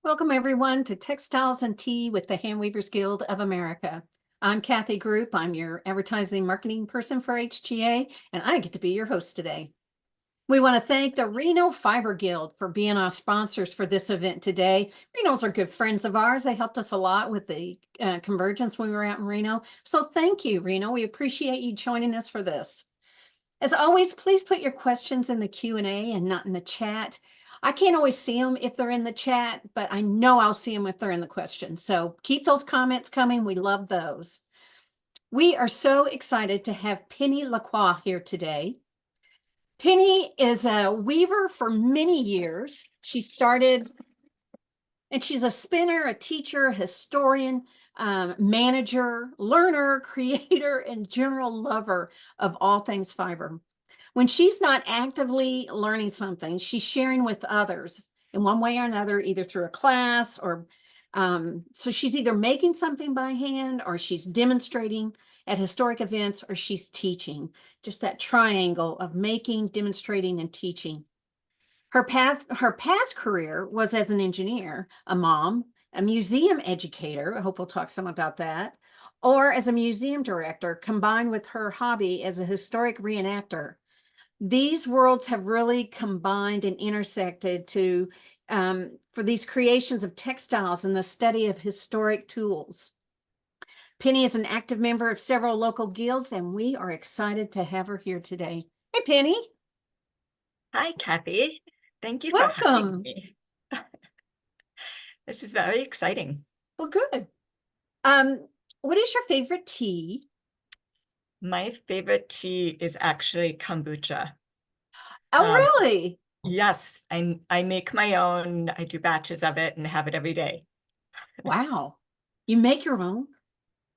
Welcome, everyone, to Textiles and Tea with the Handweavers Guild of America. I'm Kathy Group. I'm your advertising marketing person for HGA, and I get to be your host today. We want to thank the Reno Fiber Guild for being our sponsors for this event today. Reno's are good friends of ours. They helped us a lot with the convergence when we were out in Reno. So thank you, Reno. We appreciate you joining us for this. As always, please put your questions in the Q&A and not in the chat. I can't always see them if they're in the chat, but I know I'll see them if they're in the questions. So keep those comments coming. We love those. We are so excited to have Penny Lacroix here today. Penny is a weaver for many years. She started, and she's a spinner, a teacher, historian, manager, learner, creator, and general lover of all things fiber. When she's not actively learning something, she's sharing with others in one way or another, either through a class or so she's either making something by hand or she's demonstrating at historic events or she's teaching. Just that triangle of making, demonstrating, and teaching. Her past career was as an engineer, a mom, a museum educator. I hope we'll talk some about that. Or as a museum director, combined with her hobby as a historic reenactor. These worlds have really combined and intersected to for these creations of textiles and the study of historic tools. Penny is an active member of several local guilds, and we are excited to have her here today. Hey, Penny. Hi, Kathy. Thank you for having Welcome. me. This is very exciting. Well, good. What is your favorite tea? My favorite tea is actually kombucha. Oh, Um, really? yes, I make my own. I do batches of it and have it every day. Wow. You make your own?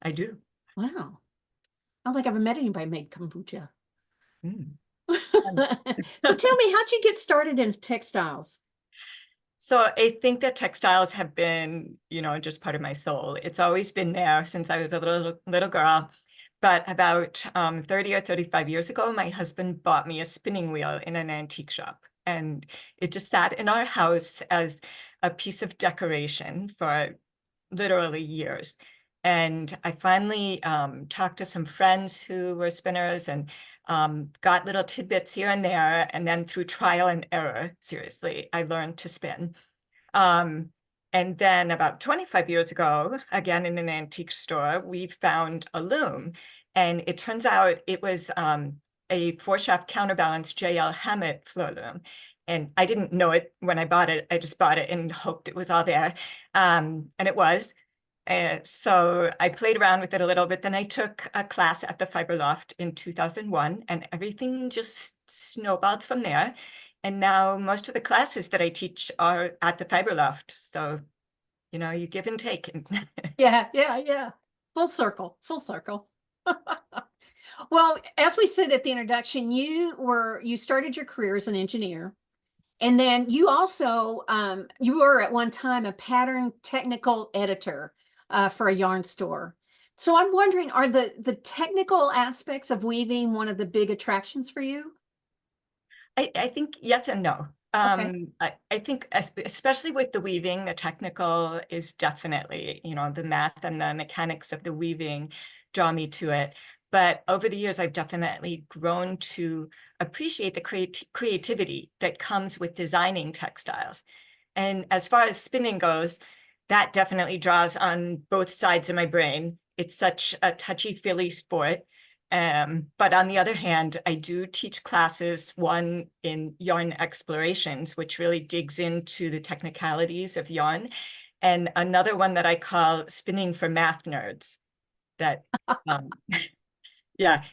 I do. Wow. I don't think I've ever met anybody made kombucha. Mm. So tell me, how'd you get started in textiles? So I think that textiles have been, just part of my soul. It's always been there since I was a little girl. But about 30 or 35 years ago, my husband bought me a spinning wheel in an antique shop. And it just sat in our house as a piece of decoration for literally years. And I finally talked to some friends who were spinners and got little tidbits here and there. And then through trial and error, seriously, I learned to spin. Um, and then about 25 years ago, again in an antique store, we found a loom. And it turns out it was a four-shaft counterbalance JL Hammett floor loom. And I didn't know it when I bought it. I just bought it and hoped it was all there. And it was. So I played around with it a little bit. Then I took a class at the Fiber Loft in 2001, and everything just snowballed from there. And now most of the classes that I teach are at the Fiber Loft. So, you give and take. Yeah. Full circle, full circle. Well, as we said at the introduction, you started your career as an engineer, and then you also you were at one time a pattern technical editor for a yarn store. So I'm wondering, are the technical aspects of weaving one of the big attractions for you? I think yes and no. Okay. I think especially with the weaving, the technical is definitely, the math and the mechanics of the weaving draw me to it. But over the years, I've definitely grown to appreciate the creativity that comes with designing textiles. And as far as spinning goes, that definitely draws on both sides of my brain. It's such a touchy-feely sport. But on the other hand, I do teach classes, one in yarn explorations, which really digs into the technicalities of yarn, and another one that I call spinning for math nerds. That, um, yeah,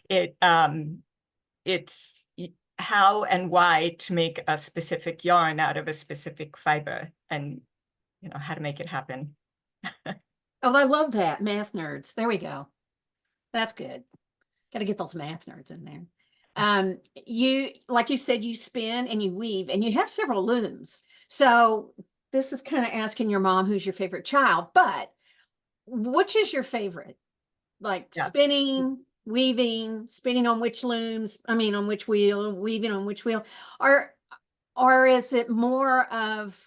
it's how and why to make a specific yarn out of a specific fiber, and how to make it happen. Oh, I love that. Math nerds. There we go. That's good. Got to get those math nerds in there. Like you said, you spin and you weave and you have several looms. So this is kind of asking your mom who's your favorite child, but which is your favorite? Like Yeah. spinning, weaving, spinning on which looms, I mean on which wheel, weaving on which wheel, or is it more of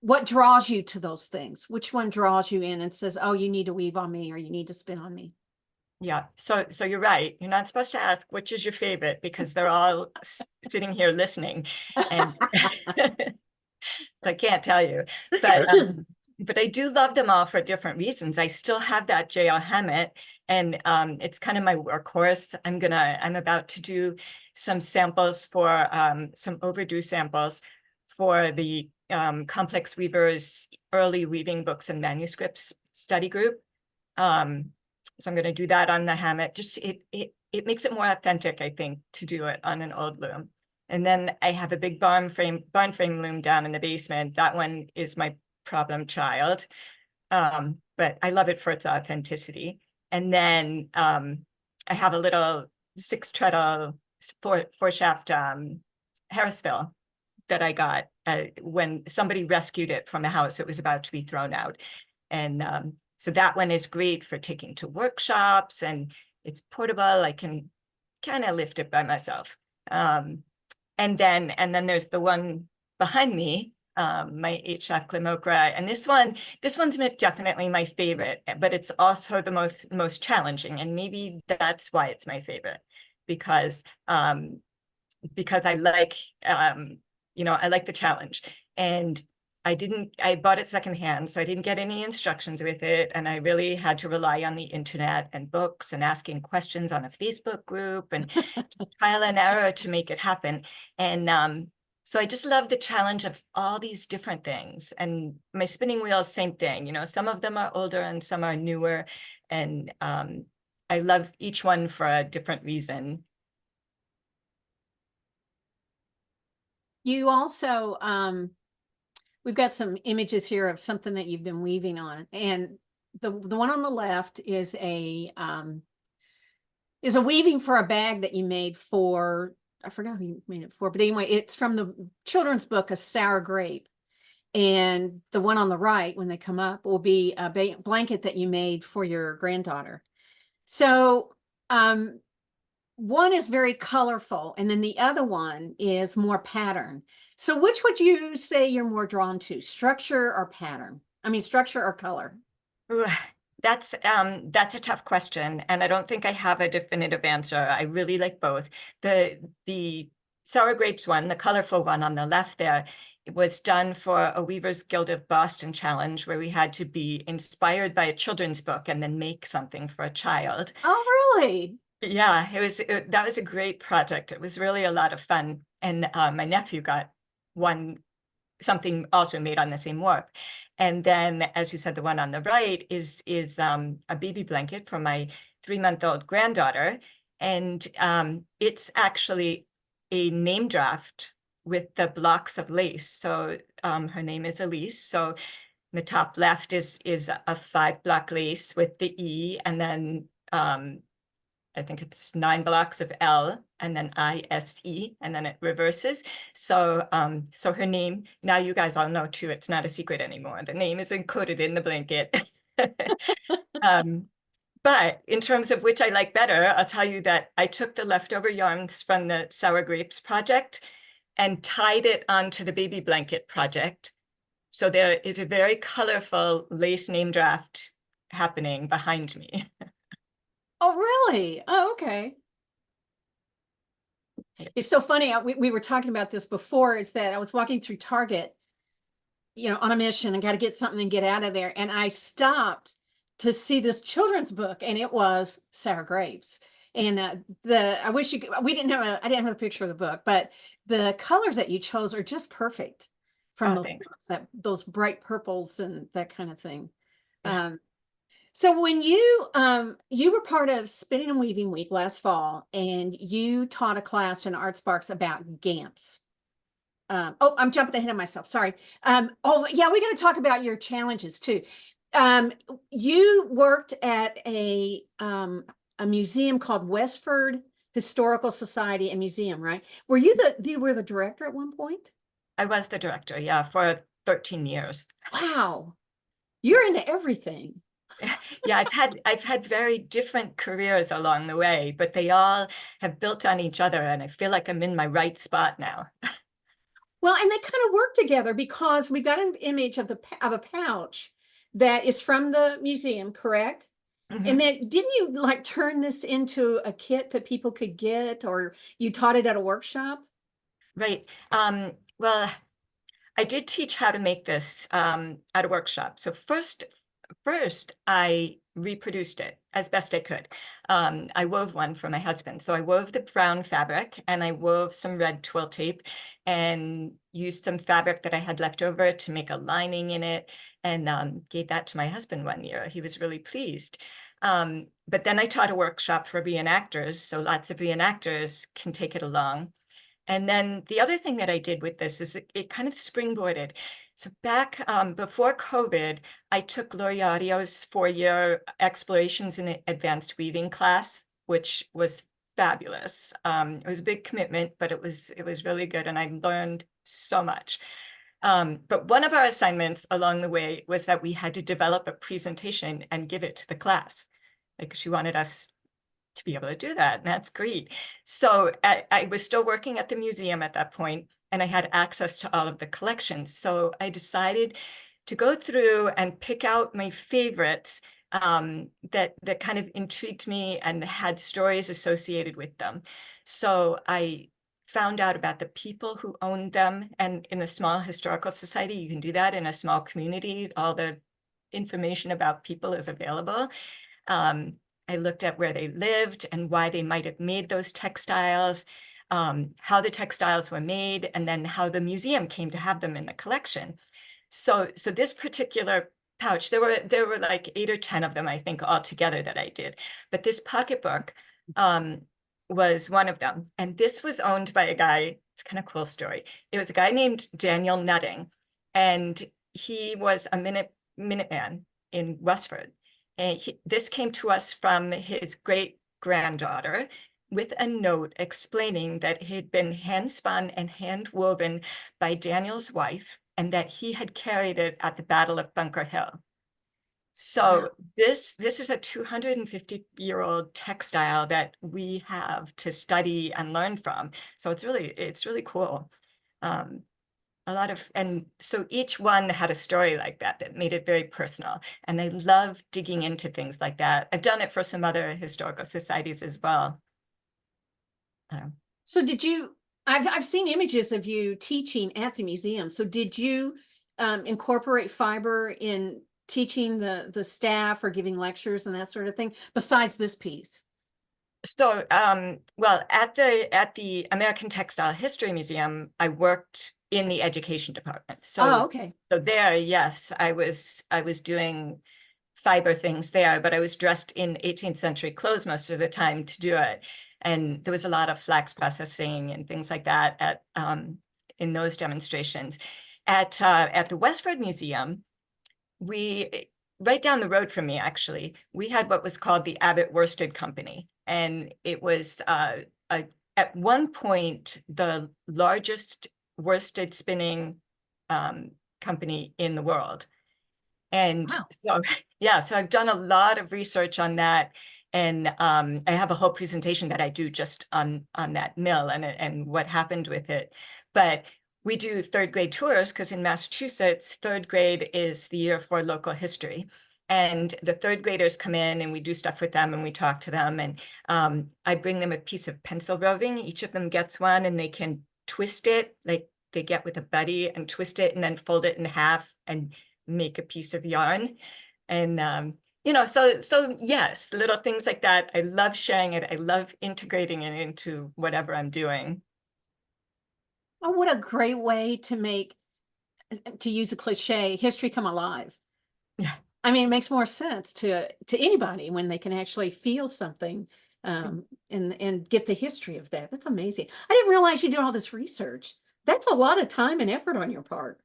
what draws you to those things? Which one draws you in and says, oh, you need to weave on me or you need to spin on me? Yeah, so you're right. You're not supposed to ask which is your favorite because they're all sitting here listening, and I can't tell you, but I do love them all for different reasons. I still have that JL Hammett, and it's kind of my workhorse. I'm about to do some samples for some overdue samples for the Complex Weavers Early Weaving Books and Manuscripts study group. So I'm going to do that on the Hammett. Just it makes it more authentic, I think, to do it on an old loom. And then I have a big barn frame loom down in the basement. That one is my problem child. But I love it for its authenticity. And then I have a little 6 treadle four shaft Harrisville that I got when somebody rescued it from a house. It was about to be thrown out. And so that one is great for taking to workshops, and it's portable. I can kind of lift it by myself. And then there's the one behind me, my 8-shaft Klimokra, and this one's definitely my favorite, but it's also the most challenging, and maybe that's why it's my favorite, because I like I like the challenge. And I bought it secondhand, so I didn't get any instructions with it. And I really had to rely on the internet and books and asking questions on a Facebook group and trial and error to make it happen. And so I just love the challenge of all these different things. And my spinning wheels, same thing. Some of them are older and some are newer. And I love each one for a different reason. You also, we've got some images here of something that you've been weaving on. And the one on the left is a weaving for a bag that you made for, I forgot who you made it for, but anyway, it's from the children's book, A Sour Grape. And the one on the right, when they come up, will be a blanket that you made for your granddaughter. So one is very colorful, and then the other one is more pattern. So which would you say you're more drawn to, structure or pattern? I mean, structure or color? Ooh, that's a tough question, and I don't think I have a definitive answer. I really like both. The sour grapes one, the colorful one on the left there, it was done for a Weavers Guild of Boston challenge where we had to be inspired by a children's book and then make something for a child. Oh, really? Yeah, that was a great project. It was really a lot of fun. And my nephew got something also made on the same warp. And then, as you said, the one on the right is a baby blanket for my 3-month-old granddaughter. And it's actually a name draft with the blocks of lace. So her name is Elise. So the top left is a 5-block lace with the E, and then I think it's 9 blocks of L, and then ISE, and then it reverses. So so her name, now you guys all know too, it's not a secret anymore. The name is encoded in the blanket. But in terms of which I like better, I'll tell you that I took the leftover yarns from the Sour Grapes project and tied it onto the baby blanket project. So there is a very colorful lace name draft happening behind me. Oh, really? Oh, okay. It's so funny. We were talking about this before, is that I was walking through Target, on a mission and got to get something and get out of there. And I stopped to see this children's book, and it was Sour Grapes. And I wish I didn't have a picture of the book, but the colors that you chose are just perfect from those books, those bright purples and that kind of thing. Yeah. So when you were part of Spinning and Weaving Week last fall, and you taught a class in Art Sparks about GAMPs. Oh, I'm jumping ahead of myself. Sorry. Oh, yeah, we got to talk about your challenges too. You worked at a museum called Westford Historical Society and Museum, right? You were the director at one point? I was the director, yeah, for 13 years. Wow. You're into everything. Yeah, I've had very different careers along the way, but they all have built on each other, and I feel like I'm in my right spot now. Well, and they kind of work together because we've got an image of of a pouch that is from the museum, correct? And Mhm. then didn't you like turn this into a kit that people could get, or you taught it at a workshop? Right. Well, I did teach how to make this at a workshop. So first I reproduced it as best I could. I wove one for my husband. So I wove the brown fabric and I wove some red twill tape and used some fabric that I had left over to make a lining in it, and gave that to my husband one year. He was really pleased. But then I taught a workshop for reenactors, so lots of reenactors can take it along. And then the other thing that I did with this is it kind of springboarded. So back before COVID, I took Lori Audio's 4-year Explorations in Advanced Weaving class, which was fabulous. It was a big commitment, but it was really good, and I learned so much. But one of our assignments along the way was that we had to develop a presentation and give it to the class. Like, she wanted us to be able to do that, and that's great. So I was still working at the museum at that point, and I had access to all of the collections. So I decided to go through and pick out my favorites that kind of intrigued me and had stories associated with them. So I found out about the people who owned them, and in a small historical society, you can do that. In a small community, all the information about people is available. Um, I looked at where they lived and why they might have made those textiles, how the textiles were made, and then how the museum came to have them in the collection. So this particular pouch, there were like 8 or 10 of them, I think, all together that I did. But this pocketbook was one of them. And this was owned by a guy. It's kind of a cool story. It was a guy named Daniel Nutting, and he was a Minuteman in Westford. And this came to us from his great granddaughter with a note explaining that it had been hand spun and hand woven by Daniel's wife, and that he had carried it at the Battle of Bunker Hill. Wow. So this is a 250-year-old textile that we have to study and learn from. So it's really cool. Um, and so each one had a story like that made it very personal. And I love digging into things like that. I've done it for some other historical societies as well. Um, So did you, I've seen images of you teaching at the museum. So did you incorporate fiber in teaching the staff or giving lectures and that sort of thing, besides this piece? So, well, at the American Textile History Museum, I worked in the education department. Oh, So, okay. so there, yes, I was doing fiber things there, but I was dressed in 18th century clothes most of the time to do it. And there was a lot of flax processing and things like that in those demonstrations. At the Westford Museum, we right down the road from me, actually, we had what was called the Abbott Worsted Company. And it was at one point the largest worsted spinning company in the world. And Wow. so, yeah, so I've done a lot of research on that. And I have a whole presentation that I do just on that mill and what happened with it. But we do 3rd grade tours because in Massachusetts, 3rd grade is the year for local history. And the 3rd graders come in and we do stuff with them and we talk to them. And I bring them a piece of pencil roving. Each of them gets one and they can twist it, like they get with a buddy, and twist it and then fold it in half and make a piece of yarn. And so yes, little things like that. I love sharing it. I love integrating it into whatever I'm doing. Oh, what a great way to make, to use a cliche, history come alive. Yeah. I mean, it makes more sense to anybody when they can actually feel something and get the history of that. That's amazing. I didn't realize you did all this research. That's a lot of time and effort on your part.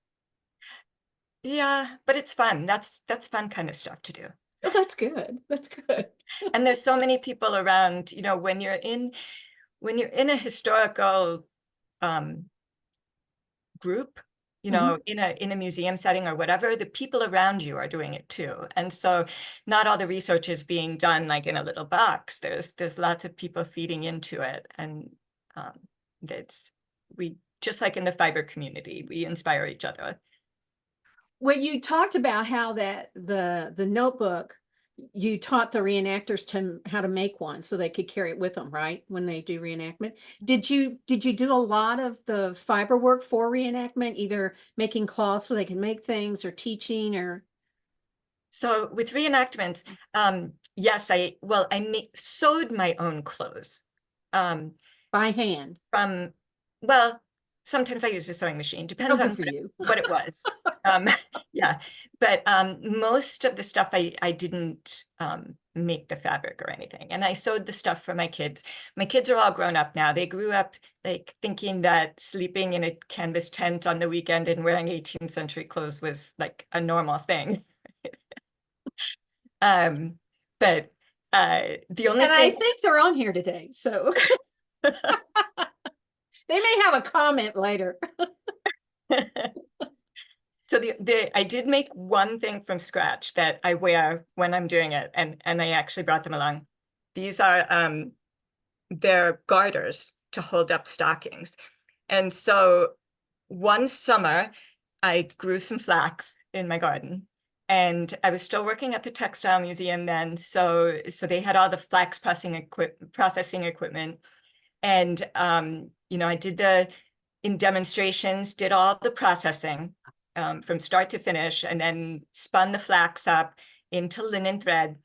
Yeah, but it's fun. That's fun kind of stuff to do. Oh, that's good. That's good. And there's so many people around, when you're in a historical um group, Mhm. in a museum setting or whatever, the people around you are doing it too. And so not all the research is being done like in a little box. There's lots of people feeding into it. And that's we just like in the fiber community, we inspire each other. Well, you talked about how that the notebook, you taught the reenactors how to make one so they could carry it with them, right? When they do reenactment. Did you do a lot of the fiber work for reenactment, either making cloth so they can make things or teaching or So with reenactments, yes, I sewed my own clothes. Um, by hand? from, well, sometimes I use a sewing machine, Oh, depends good on for you. what it was. Um, yeah, but most of the stuff I didn't make the fabric or anything. And I sewed the stuff for my kids. My kids are all grown up now. They grew up like thinking that sleeping in a canvas tent on the weekend and wearing 18th century clothes was like a normal thing. Um, but the only And I thing think they're on here today, so they may have a comment later. so I did make one thing from scratch that I wear when I'm doing it, and I actually brought them along. These are they're garters to hold up stockings. And so one summer I grew some flax in my garden, and I was still working at the textile museum then, so they had all the flax processing equipment. And you know, I did in demonstrations, did all the processing from start to finish, and then spun the flax up into linen thread,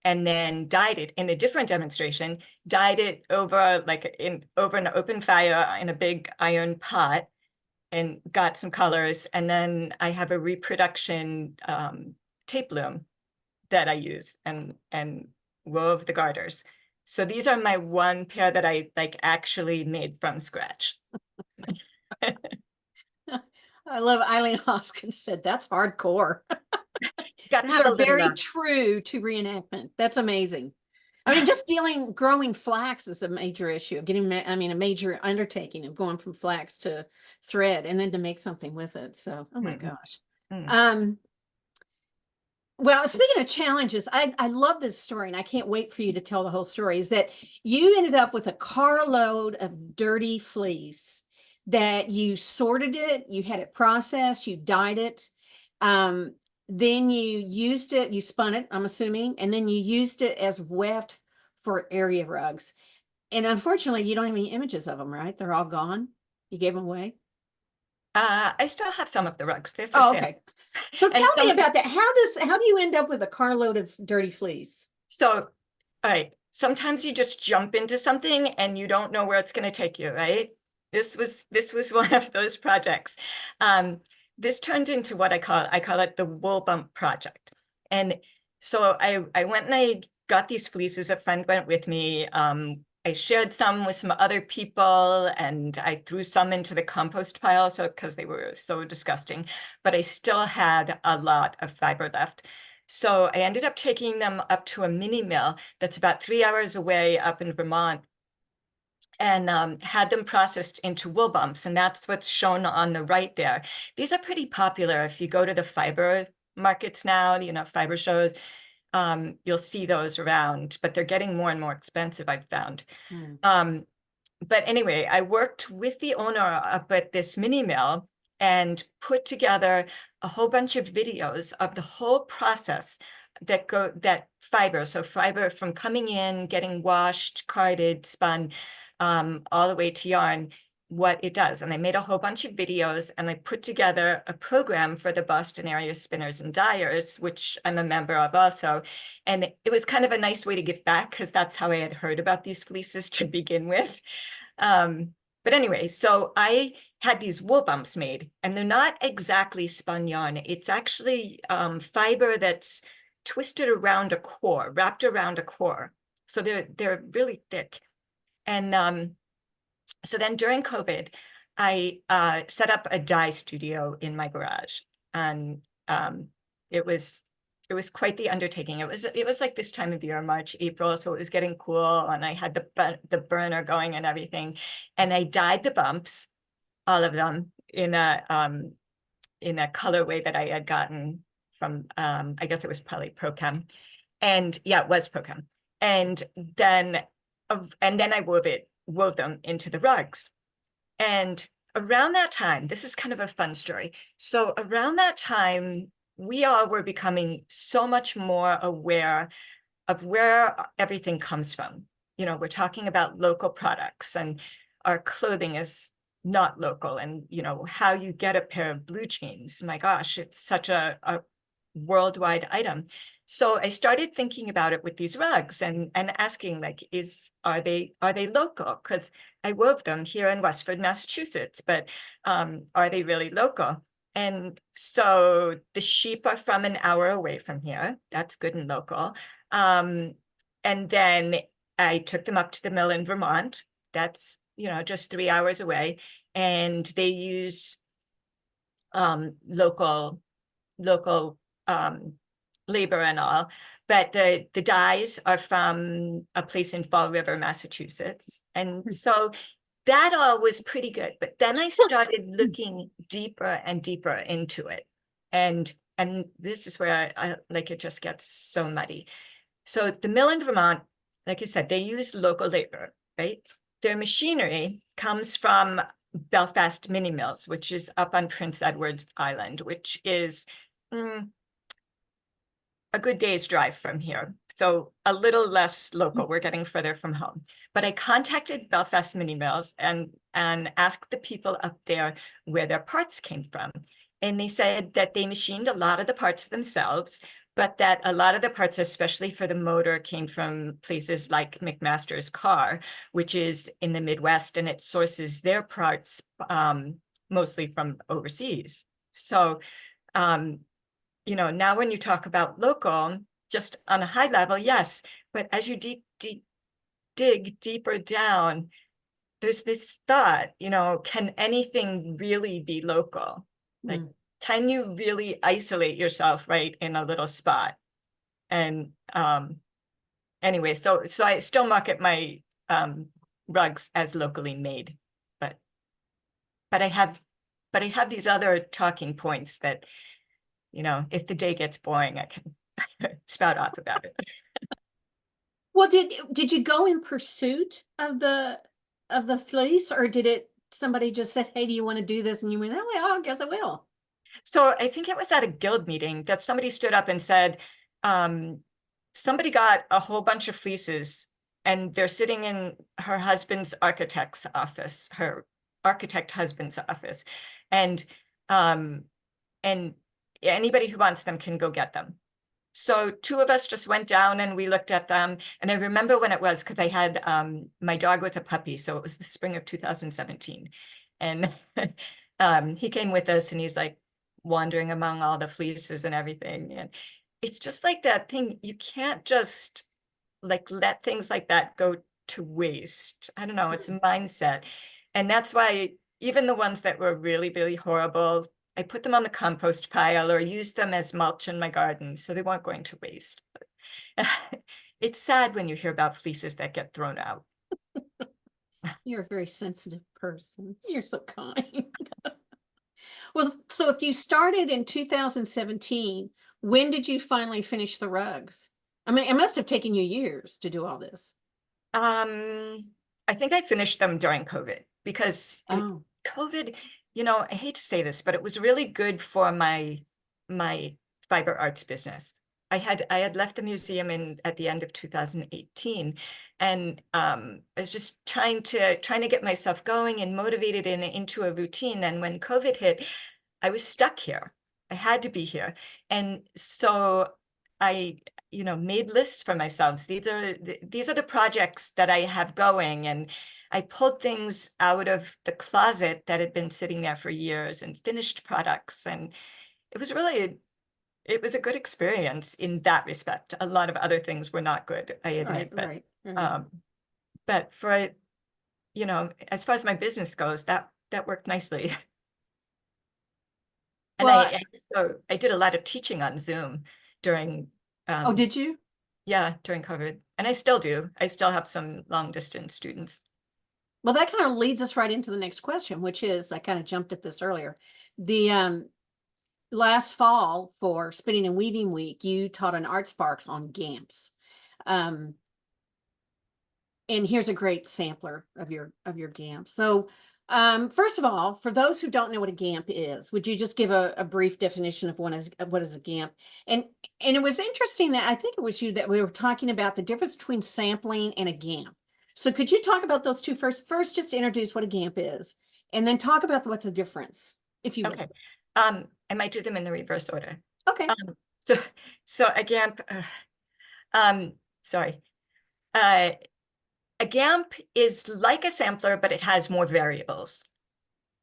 and then dyed it in a different demonstration, dyed it over over an open fire in a big iron pot, and got some colors. And then I have a reproduction tape loom that I use and wove the garters. So these are my one pair that I like actually made from scratch. I love Eileen Hoskins said that's hardcore. Gotta You have a are little very true to reenactment. That's amazing. I mean, just growing flax is a major issue. I mean, a major undertaking of going from flax to thread and then to make something with it. So, oh my gosh. Mm. Um, well, speaking of challenges, I love this story and I can't wait for you to tell the whole story. Is that you ended up with a carload of dirty fleece that you sorted it, you had it processed, you dyed it. Um, then you used it, you spun it, I'm assuming, and then you used it as weft for area rugs. And unfortunately, you don't have any images of them, right? They're all gone. You gave them away. I still have some of the rugs. They're for Oh, sale. okay. So And tell me about that. How do you end up with a carload of dirty fleece? so, all right, sometimes you just jump into something and you don't know where it's going to take you, right? This was one of those projects. This turned into what I call it the wool bump project. And so I went and I got these fleeces. A friend went with me. I shared some with some other people, and I threw some into the compost pile, so because they were so disgusting, but I still had a lot of fiber left. So I ended up taking them up to a mini mill that's about 3 hours away up in Vermont, and had them processed into wool bumps. And that's what's shown on the right there. These are pretty popular. If you go to the fiber markets now, you know, fiber shows, you'll see those around, but they're getting more and more expensive, I've found. Hmm. But anyway, I worked with the owner up at this mini mill and put together a whole bunch of videos of the whole process that fiber. So fiber from coming in, getting washed, carded, spun, all the way to yarn, what it does. And I made a whole bunch of videos, and I put together a program for the Boston area spinners and dyers, which I'm a member of also. And it was kind of a nice way to give back, because that's how I had heard about these fleeces to begin with. But anyway, so I had these wool bumps made, and they're not exactly spun yarn. It's actually fiber that's twisted around a core, wrapped around a core. So they're really thick. And so then during COVID, I set up a dye studio in my garage, and it was quite the undertaking. It was like this time of year, March, April, so it was getting cool, and I had the burner going and everything, and I dyed the bumps, all of them, in a colorway that I had gotten from I guess it was probably Prochem, and yeah, it was Prochem, and then I wove them into the rugs. And around that time, this is kind of a fun story. So around that time, we all were becoming so much more aware of where everything comes from. You know, we're talking about local products, and our clothing is not local. And, you know, how you get a pair of blue jeans, my gosh, it's such a worldwide item. So I started thinking about it with these rugs and asking, like, are they local? Because I wove them here in Westford, Massachusetts, but are they really local? And so the sheep are from an hour away from here. That's good and local. And then I took them up to the mill in Vermont. That's, you know, just 3 hours away. And they use local labor and all. But the dyes are from a place in Fall River, Massachusetts. And so that all was pretty good. But then I started looking deeper and deeper into it. And this is where I like, it just gets so muddy. So the mill in Vermont, like I said, they use local labor, right? Their machinery comes from Belfast Mini Mills, which is up on Prince Edward's Island, which is a good day's drive from here. So a little less local. We're getting further from home. But I contacted Belfast Mini Mills and asked the people up there where their parts came from. And they said that they machined a lot of the parts themselves, but that a lot of the parts, especially for the motor, came from places like McMaster's Car, which is in the Midwest, and it sources their parts mostly from overseas. So, you know, now when you talk about local, just on a high level, yes, but as you dig deeper down, there's this thought, you know, can anything really be local? Like, can you really isolate yourself right in a little spot? And anyway, so I still market my rugs as locally made, but I have these other talking points that, you know, if the day gets boring, I can spout off about it. Well, did you go in pursuit of the fleece, or did somebody just say, "Hey, do you want to do this?" And you went, "Oh, yeah, I guess I will." So I think it was at a guild meeting that somebody stood up and said, somebody got a whole bunch of fleeces and they're sitting in her husband's architect's office, her architect husband's office. And anybody who wants them can go get them. So two of us just went down and we looked at them. And I remember when it was, because I had, my dog was a puppy. So it was the spring of 2017. And he came with us and he's like wandering among all the fleeces and everything. And it's just like that thing. You can't just like let things like that go to waste. I don't know. It's a mindset. And that's why even the ones that were really, really horrible, I put them on the compost pile or used them as mulch in my garden, so they weren't going to waste. But it's sad when you hear about fleeces that get thrown out. You're a very sensitive person. You're so kind. Well, so if you started in 2017, when did you finally finish the rugs? I mean, it must have taken you years to do all this. I think I finished them during COVID because Oh, COVID, you know, I hate to say this, but it was really good for my fiber arts business. I had left the museum at the end of 2018, and I was just trying to get myself going and motivated into a routine. And when COVID hit, I was stuck here. I had to be here, and so I, you know, made lists for myself. These are the projects that I have going, and I pulled things out of the closet that had been sitting there for years and finished products. And it was a good experience in that respect. A lot of other things were not good, I admit, right. but for, you know, as far as my business goes, that worked nicely. And Well, I did a lot of teaching on Zoom during, oh, did you? yeah, during COVID. And I still do. I still have some long distance students. Well, that kind of leads us right into the next question, which is, I kind of jumped at this earlier. The last fall for Spinning and Weaving Week, you taught an Art Sparks on GAMPs. And here's a great sampler of your GAMP. So First of all, for those who don't know what a GAMP is, would you just give a brief definition of what is a GAMP? And and it was interesting that I think it was you that we were talking about the difference between sampling and a GAMP. So could you talk about those two first? First, just introduce what a GAMP is, and then talk about what's the difference, if you would. Okay. I might do them in the reverse order. Okay. So a GAMP, sorry. A GAMP is like a sampler, but it has more variables.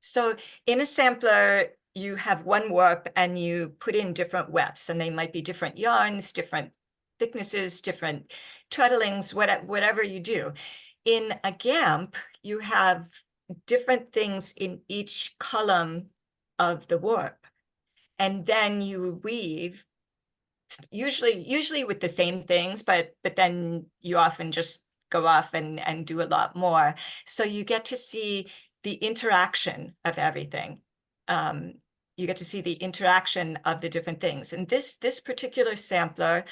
So in a sampler, you have one warp and you put in different wefts, and they might be different yarns, different thicknesses, different treadlings, whatever you do. In a GAMP, you have different things in each column of the warp, and then you weave usually with the same things, but then you often just go off and do a lot more. So you get to see the interaction of everything. You get to see the interaction of the different things. And this particular sampler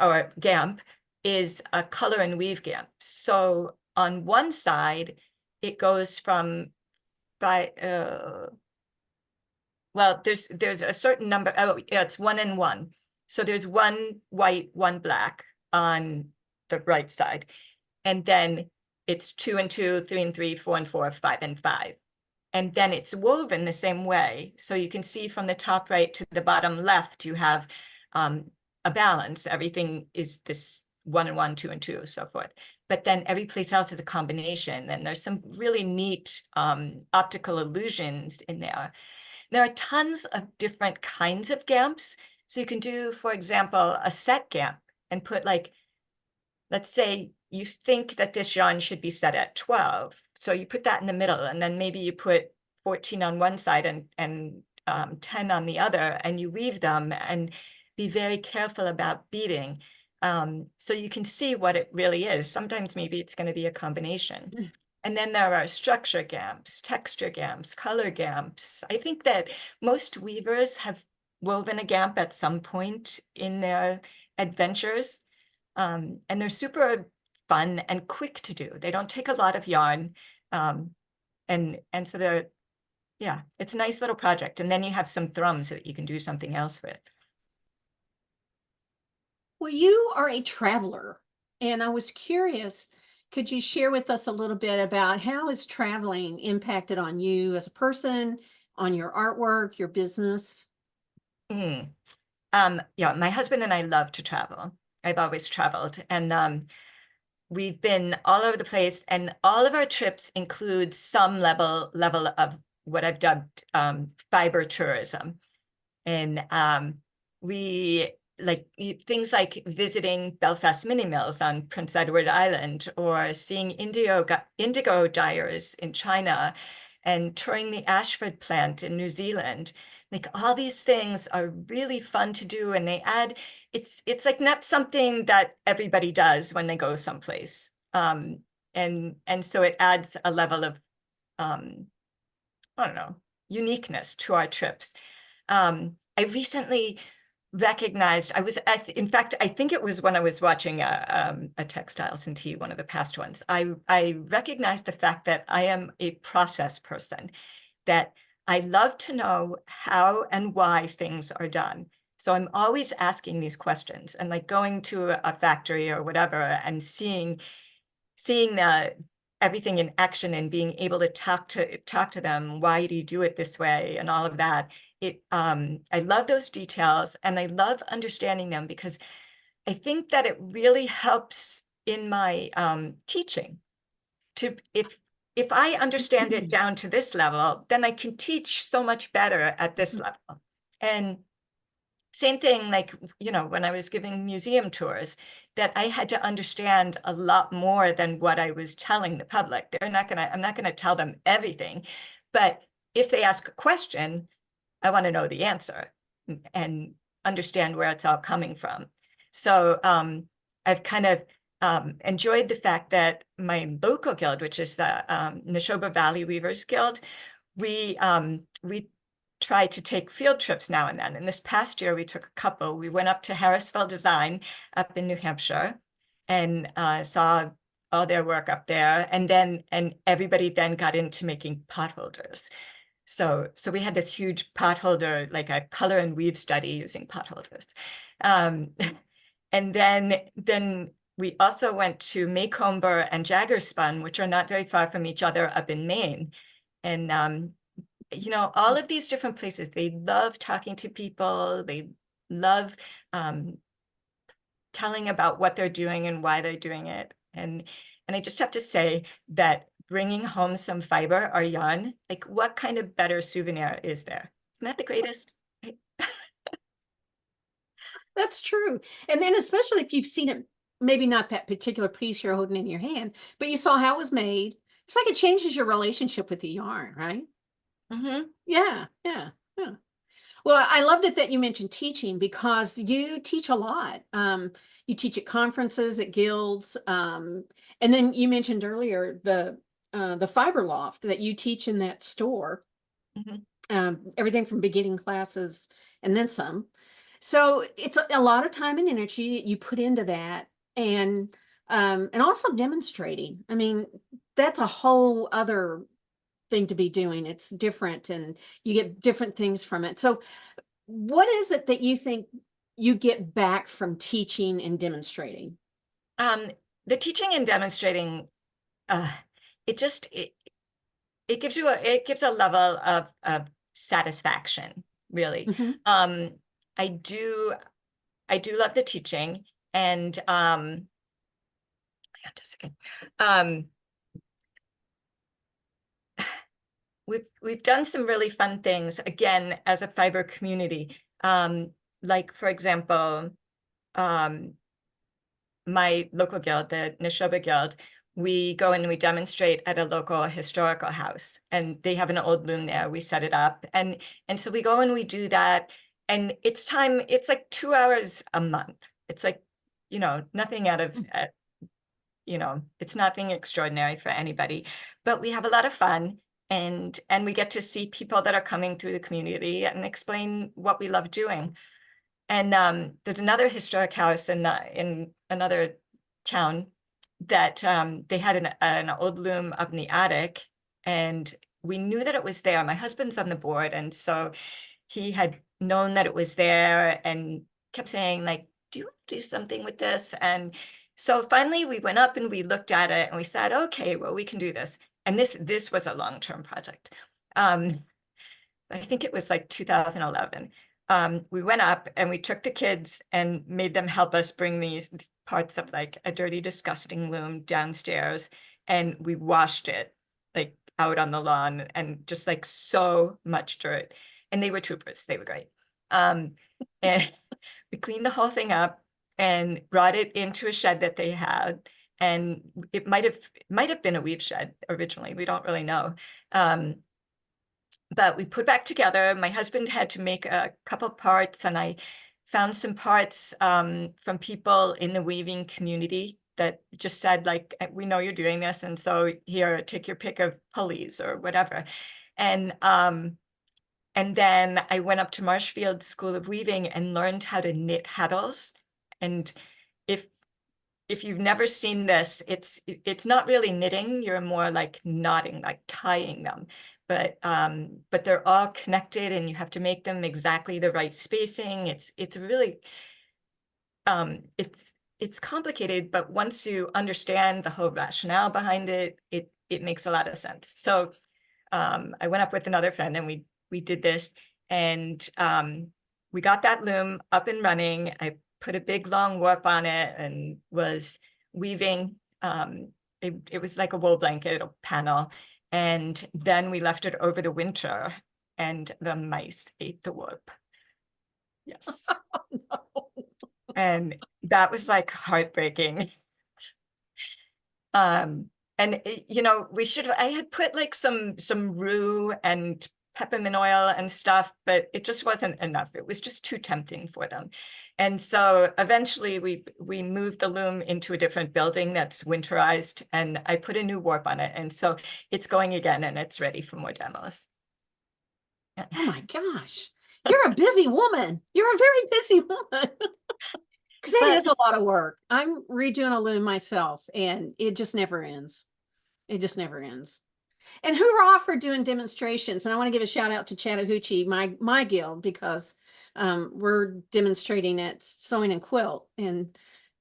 or GAMP is a color and weave GAMP. So on one side, it goes from well, there's a certain number. Oh, yeah, it's 1 and 1. So there's 1 white, 1 black on the right side. And then it's 2 and 2, 3 and 3, 4 and 4, 5 and 5. And then it's woven the same way. So you can see from the top right to the bottom left, you have a balance. Everything is this 1 and 1, 2 and 2, so forth. But then every place else is a combination. And there's some really neat optical illusions in there. There are tons of different kinds of GAMPs. So you can do, for example, a set GAMP and put like, let's say you think that this yarn should be set at 12. So you put that in the middle, and then maybe you put 14 on one side and 10 on the other, and you weave them and be very careful about beading. So you can see what it really is. Sometimes maybe it's going to be a combination. And then there are structure GAMPs, texture GAMPs, color GAMPs. I think that most weavers have woven a GAMP at some point in their adventures. And they're super fun and quick to do. They don't take a lot of yarn. And so yeah, it's a nice little project. And then you have some thrums that you can do something else with. Well, you are a traveler, and I was curious, could you share with us a little bit about how is traveling impacted on you as a person, on your artwork, your business? Yeah, my husband and I love to travel. I've always traveled, and we've been all over the place, and all of our trips include some level of what I've dubbed fiber tourism. And we like things like visiting Belfast mini mills on Prince Edward Island, or seeing indigo dyers in China, and touring the Ashford plant in New Zealand. Like, all these things are really fun to do, and they add, it's like not something that everybody does when they go someplace. And so it adds a level of I don't know, uniqueness to our trips. I recently recognized, in fact, I think it was when I was watching a Textiles Tea, one of the past ones. I recognized the fact that I am a process person, that I love to know how and why things are done. So I'm always asking these questions, and like going to a factory or whatever and seeing everything in action and being able to talk to them. Why do you do it this way? And all of that. I love those details, and I love understanding them, because I think that it really helps in my teaching. If I understand it down to this level, then I can teach so much better at this level. And same thing, like, when I was giving museum tours, that I had to understand a lot more than what I was telling the public. I'm not gonna tell them everything, but if they ask a question, I want to know the answer and understand where it's all coming from. So I've kind of enjoyed the fact that my local guild, which is the Neshoba Valley Weavers Guild, we try to take field trips now and then. And this past year, we took a couple. We went up to Harrisville Design up in New Hampshire, and saw all their work up there. And everybody then got into making pot holders. So we had this huge pot holder, like a color and weave study using pot holders. And then we also went to Maycomber and Jaggerspun, which are not very far from each other up in Maine. And all of these different places, they love talking to people. They love telling about what they're doing and why they're doing it. And I just have to say that bringing home some fiber or yarn, like what kind of better souvenir is there? Isn't that the greatest? That's true. And then especially if you've seen it, maybe not that particular piece you're holding in your hand, but you saw how it was made. It's like it changes your relationship with the yarn, right? Mm-hmm. Yeah, yeah, yeah. Well, I loved it that you mentioned teaching because you teach a lot. You teach at conferences, at guilds, and then you mentioned earlier the fiber loft that you teach in that store. Mm-hmm. Everything from beginning classes and then some. So it's a lot of time and energy you put into that, and also demonstrating. I mean, that's a whole other thing to be doing. It's different, and you get different things from it. So, what is it that you think you get back from teaching and demonstrating? The teaching and demonstrating, it just it gives a level of satisfaction, really. Mhm. I do love the teaching, and hang on just a second. We've done some really fun things again as a fiber community. Like for example, my local guild, the Neshoba Guild, we go and we demonstrate at a local historical house, and they have an old loom there. We set it up, and so we go and we do that, and it's like 2 hours a month. It's like, nothing out of, it's nothing extraordinary for anybody, but we have a lot of fun, and we get to see people that are coming through the community and explain what we love doing. And there's another historic house in another town that they had an old loom up in the attic, and we knew that it was there. My husband's on the board, and so he had known that it was there and kept saying, like, do you want to do something with this? And so finally we went up and we looked at it and we said, okay, well, we can do this. And this was a long-term project. I think it was like 2011. We went up and we took the kids and made them help us bring these parts of like a dirty, disgusting loom downstairs, and we washed it like out on the lawn, and just like so much dirt. And they were troopers. They were great. And we cleaned the whole thing up and brought it into a shed that they had. And it might have been a weave shed originally. We don't really know. But we put back together. My husband had to make a couple parts, and I found some parts from people in the weaving community that just said, like, we know you're doing this, and so here, take your pick of pulleys or whatever. And then I went up to Marshfield School of Weaving and learned how to knit heddles. And if you've never seen this, it's not really knitting. You're more like knotting, like tying them. But they're all connected, and you have to make them exactly the right spacing. It's really it's complicated, but once you understand the whole rationale behind it, it makes a lot of sense. So I went up with another friend, and we did this, and we got that loom up and running. I put a big long warp on it and was weaving. It was like a wool blanket panel. And then we left it over the winter, and the mice ate the warp. Yes. And that was like heartbreaking. And I had put like some rue and peppermint oil and stuff, but it just wasn't enough. It was just too tempting for them. And so eventually we moved the loom into a different building that's winterized, and I put a new warp on it. And so it's going again, and it's ready for more demos. Oh my gosh. You're a busy woman. You're a very busy woman. Because it But is a lot of work. I'm redoing a loom myself and it just never ends. It just never ends. And hoorah for doing demonstrations. And I want to give a shout out to Chattahoochee, my guild, because we're demonstrating at Sewing and Quilt. And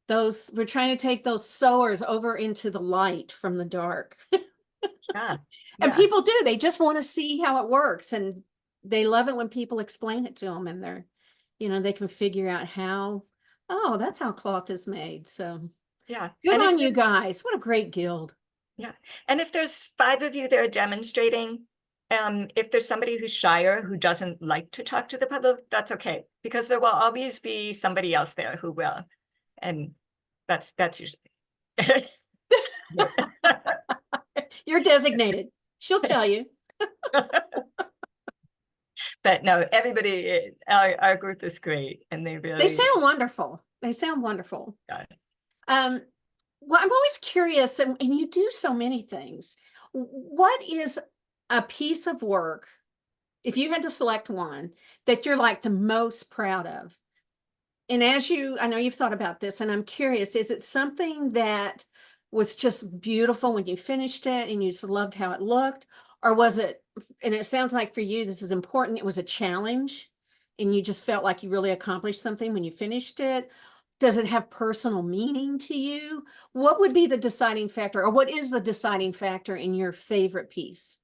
we're trying to take those sewers over into the light from the dark. yeah, And yeah, people do, they just want to see how it works. And they love it when people explain it to them and they can figure out how, oh, that's how cloth is made. So yeah. good And if on you there's guys. What a great guild. Yeah, and if there's 5 of you that are demonstrating, if there's somebody who's shyer, who doesn't like to talk to the public, that's okay, because there will always be somebody else there who will, and that's usually. You're designated. She'll tell you. But no, everybody, our group is great, and they They really, sound wonderful. They sound wonderful. yeah. Um, well, I'm always curious, and you do so many things. What is a piece of work, if you had to select one, that you're like the most proud of? And I know you've thought about this, and I'm curious, is it something that was just beautiful when you finished it and you just loved how it looked? Or was it, and it sounds like for you, this is important, it was a challenge and you just felt like you really accomplished something when you finished it? Does it have personal meaning to you? What would be the deciding factor, or what is the deciding factor in your favorite piece?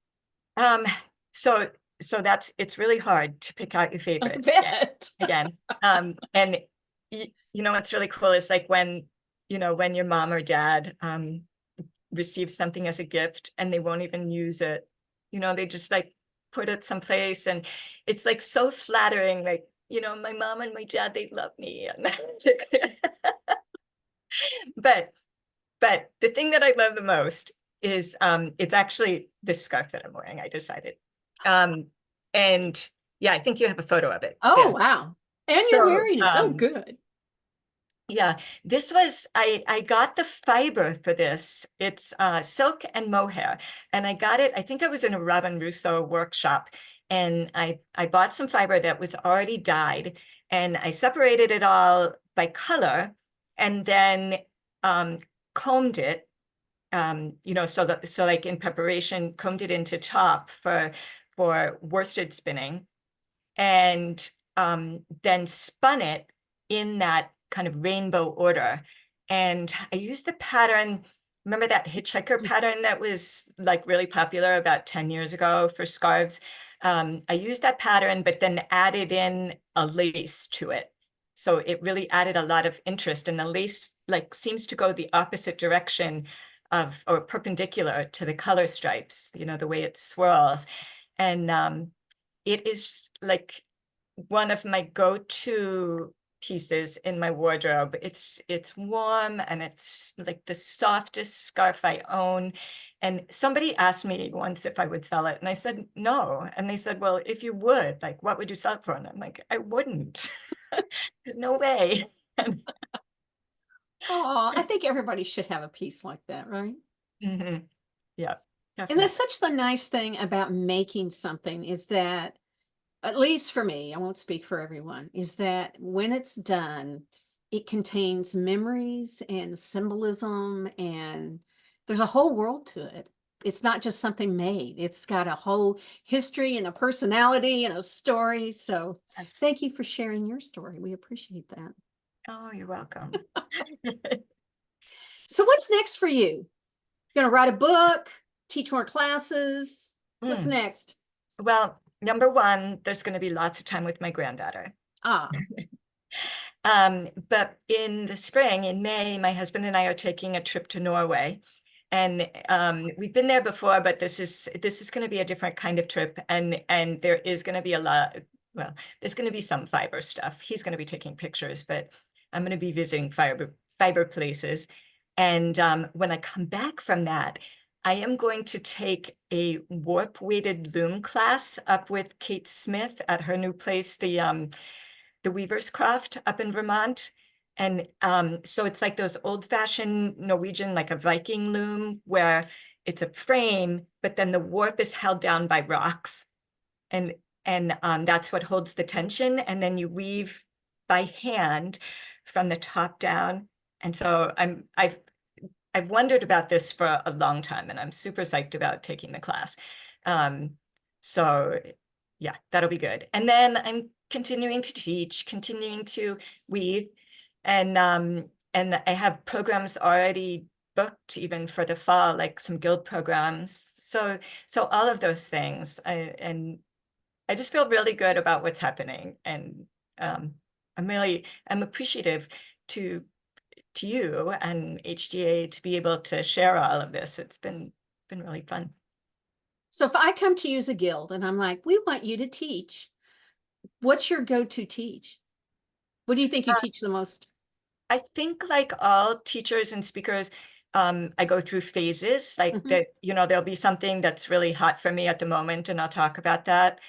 Um, so it's really hard to pick out your I favorite bet. again. And what's really cool is like when your mom or dad receives something as a gift and they won't even use it. They just like put it someplace, and it's like so flattering. Like, my mom and my dad, they love me. But the thing that I love the most is it's actually this scarf that I'm wearing, I decided. And yeah, I think you have a photo of it Oh, there. wow. And you're So wearing it. Oh, good. yeah, this was, I got the fiber for this. It's silk and mohair. And I got it, I think I was in a Robin Russo workshop, and I bought some fiber that was already dyed, and I separated it all by color, and then combed it, so like in preparation, combed it into top for worsted spinning, and then spun it in that kind of rainbow order. And I used the pattern, remember that hitchhiker pattern that was like really popular about 10 years ago for scarves? I used that pattern, but then added in a lace to it. So it really added a lot of interest, and the lace like seems to go the opposite direction or perpendicular to the color stripes, the way it swirls. And it is like one of my go-to pieces in my wardrobe. It's warm, and it's like the softest scarf I own. And somebody asked me once if I would sell it, and I said no. And they said, well, if you would, like, what would you sell it for? And I'm like, I wouldn't. There's no way. Oh, I think everybody should have a piece like that, right? Mhm. Yeah, And that's definitely. such the nice thing about making something, is that, at least for me, I won't speak for everyone, is that when it's done, it contains memories and symbolism, and there's a whole world to it. It's not just something made. It's got a whole history and a personality and a story. So Yes. thank you for sharing your story. We appreciate that. Oh, you're welcome. So what's next for you? Gonna write a book, teach more classes? What's Mm. next? Well, number one, there's going to be lots of time with my granddaughter. Ah, But in the spring, in May, my husband and I are taking a trip to Norway. And we've been there before, but this is going to be a different kind of trip. And there is going to be there's going to be some fiber stuff. He's going to be taking pictures, but I'm going to be visiting fiber places. And when I come back from that, I am going to take a warp weighted loom class up with Kate Smith at her new place, the Weaver's Croft up in Vermont. And so it's like those old fashioned Norwegian, like a Viking loom, where it's a frame, but then the warp is held down by rocks. And that's what holds the tension. And then you weave by hand from the top down. And so I've wondered about this for a long time, and I'm super psyched about taking the class. So yeah, that'll be good. And then I'm continuing to teach, continuing to weave, and I have programs already booked even for the fall, like some guild programs. So all of those things, and I just feel really good about what's happening, and I'm appreciative to you and HGA to be able to share all of this. It's been really fun. So if I come to you as a guild and I'm like, we want you to teach, what's your go-to teach? What do you think you teach the most? I think like all teachers and speakers, I go through phases, like Mhm. that, there'll be something that's really hot for me at the moment, and I'll talk about that.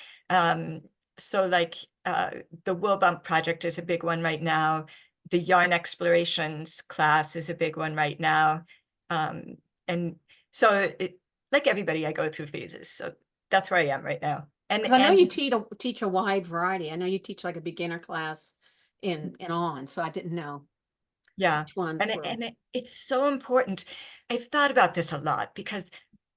So like the Wool Bump project is a big one right now. The yarn explorations class is a big one right now. And so like everybody, I go through phases. So that's where I am right now. Because I know you teach a wide variety. I know you teach like a beginner class and on, so I didn't know Yeah, which ones were. it's so important. I've thought about this a lot because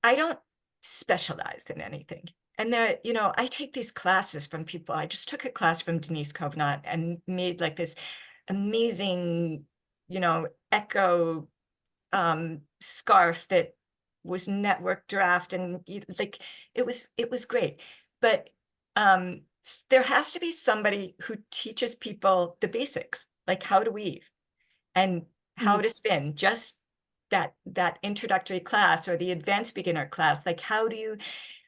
I don't specialize in anything. And I take these classes from people. I just took a class from Denise Covenant and made like this amazing, echo scarf that was network draft, and like it was great. But there has to be somebody who teaches people the basics, like how to weave and how Mm. to spin, just that introductory class or the advanced beginner class. Like, how do you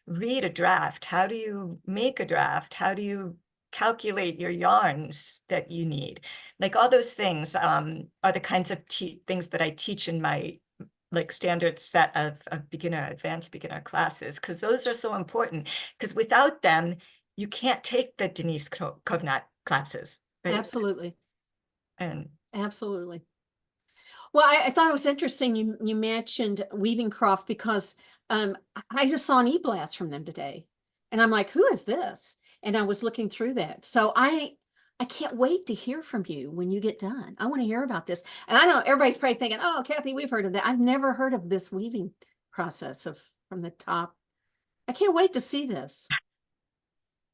read a draft? How do you make a draft? How do you calculate your yarns that you need? Like all those things are the kinds of things that I teach in my like standard set of beginner, advanced beginner classes, because those are so important, because without them, you can't take the Denise Covenant classes, right? Absolutely. And Absolutely. Well, I thought it was interesting you mentioned Weaving Croft because I just saw an e-blast from them today. And I'm like, who is this? And I was looking through that. So I can't wait to hear from you when you get done. I want to hear about this. And I know everybody's probably thinking, oh, Kathy, we've heard of that. I've never heard of this weaving process of from the top. I can't wait to see this.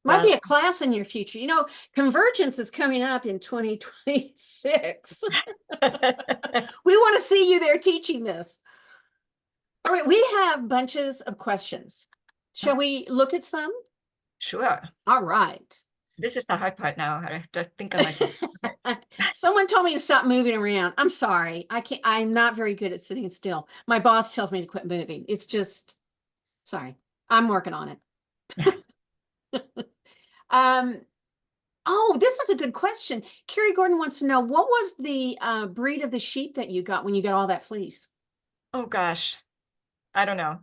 Might be well, a class in your future. Convergence is coming up in 2026. We want to see you there teaching this. All right, we have bunches of questions. Shall we look at some? sure. All right. This is the hard part now. I have to think on my feet. Okay. Someone told me to stop moving around. I'm sorry. I can't, I'm not very good at sitting still. My boss tells me to quit moving. It's just, sorry. I'm working on it. Um, oh, this is a good question. Carrie Gordon wants to know what was the breed of the sheep that you got when you got all that fleece? Oh gosh, I don't know.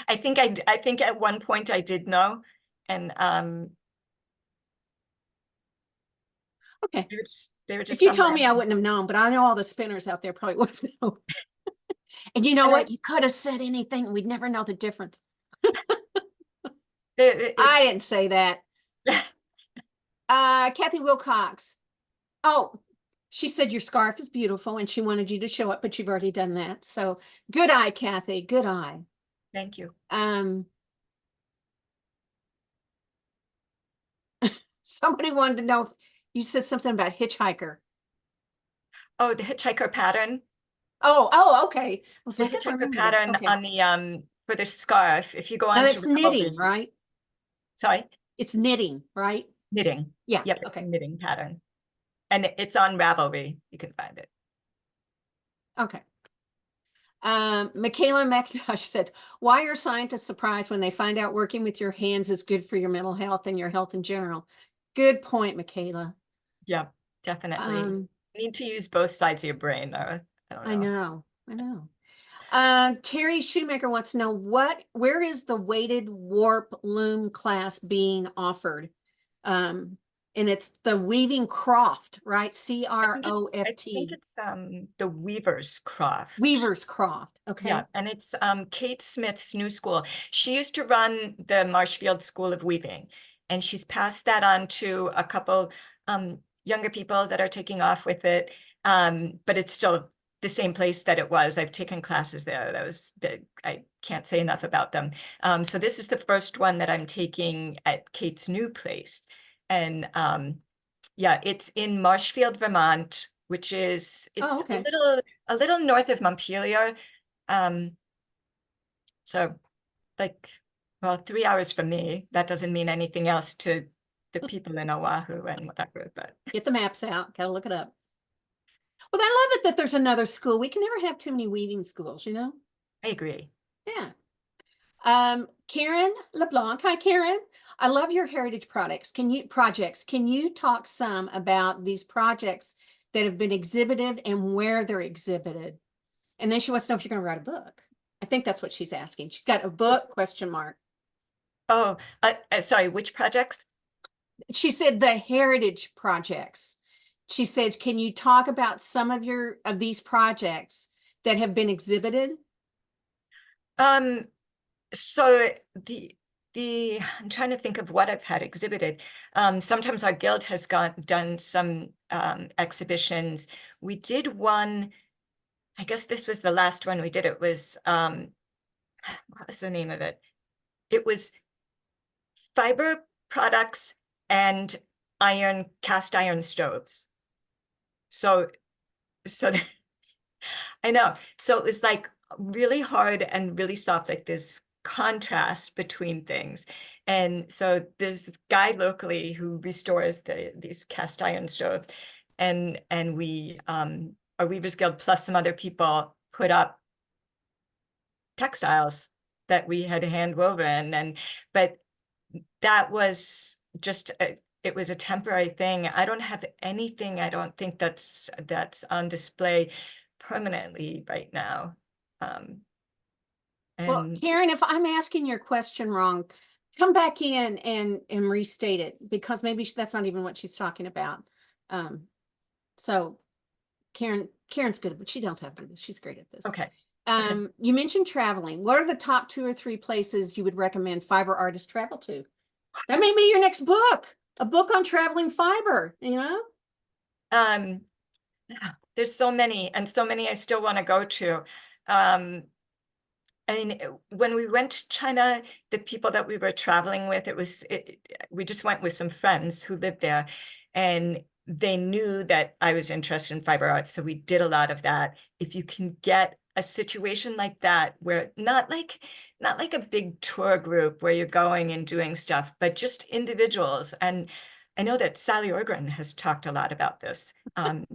I think at one point I did know, and Okay. they were If just you told somewhere. me, I wouldn't have known, but I know all the spinners out there probably wouldn't know. And you know And what? You could have said anything. We'd never know the difference. it, I didn't say that. Kathy Wilcox. Oh, she said your scarf is beautiful and she wanted you to show up, but you've already done that. So good eye, Kathy. Good eye. thank you. Um, somebody wanted to know if you said something about hitchhiker. Oh, the hitchhiker pattern. Oh, okay. I was The like, I don't hitchhiker remember that. pattern Okay. on the for the scarf. If you go Now on to that's knitting, Ravelry, right? sorry, It's knitting, right? knitting. Yeah. Yep, it's a Okay. knitting pattern, and it's on Ravelry. You can find it. Okay. Michaela McIntosh said, why are scientists surprised when they find out working with your hands is good for your mental health and your health in general? Good point, Michaela. Yeah, definitely. Um, You need to use both sides of your brain. I don't I know. know, I know. Terry Shoemaker wants to know where is the weighted warp loom class being offered? Um, and it's the Weaving Croft, right? I think Croft. it's the Weaver's Craft. Weaver's Croft. Yeah, Okay. and it's Kate Smith's new school. She used to run the Marshfield School of Weaving, and she's passed that on to a couple younger people that are taking off with it. But it's still the same place that it was. I've taken classes there. I can't say enough about them. So this is the first one that I'm taking at Kate's new place. And yeah, it's in Marshfield, Vermont, which is, Oh, it's okay. a little north of Montpelier. So like, well, 3 hours from me. That doesn't mean anything else to the people in Oahu and whatever, but Get the maps out. Gotta look it up. Well, I love it that there's another school. We can never have too many weaving schools, you know? I agree. Yeah. Karen LeBlanc. Hi, Karen. I love your heritage projects. Can you talk some about these projects that have been exhibited and where they're exhibited? And then she wants to know if you're going to write a book. I think that's what she's asking. She's got a book, question mark. Oh, sorry, which projects? She said the heritage projects. She says, can you talk about some of these projects that have been exhibited? So I'm trying to think of what I've had exhibited. Sometimes our guild has done some exhibitions. We did one, I guess this was the last one we did. It was what was the name of it? It was fiber products and cast iron stoves. So I know. So it was like really hard and really soft, like this contrast between things. And so there's this guy locally who restores these cast iron stoves, and we our Weavers Guild plus some other people put up textiles that we had hand woven, but that was just it was a temporary thing. I don't have anything, I don't think that's on display permanently right now. Well, And Karen, if I'm asking your question wrong, come back in and restate it, because maybe that's not even what she's talking about. So Karen's good, but she knows how to do this. She's great at this. okay. You mentioned traveling. What are the top 2 or 3 places you would recommend fiber artists travel to? That may be your next book, a book on traveling fiber, you know? Um, there's so many, and so many I still want to go to. I mean, when we went to China, the people that we were traveling with, we just went with some friends who lived there, and they knew that I was interested in fiber arts, so we did a lot of that. If you can get a situation like that, where not like a big tour group where you're going and doing stuff, but just individuals. And I know that Sally Orgren has talked a lot about this. And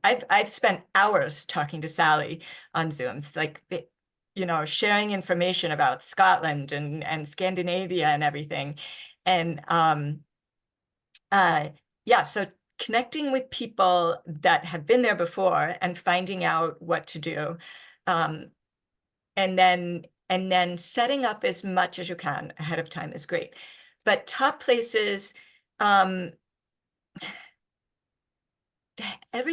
I've spent hours talking to Sally on Zooms, like, sharing information about Scotland and Scandinavia and everything. And yeah, so connecting with people that have been there before and finding out what to do. And then setting up as much as you can ahead of time is great. But top places, every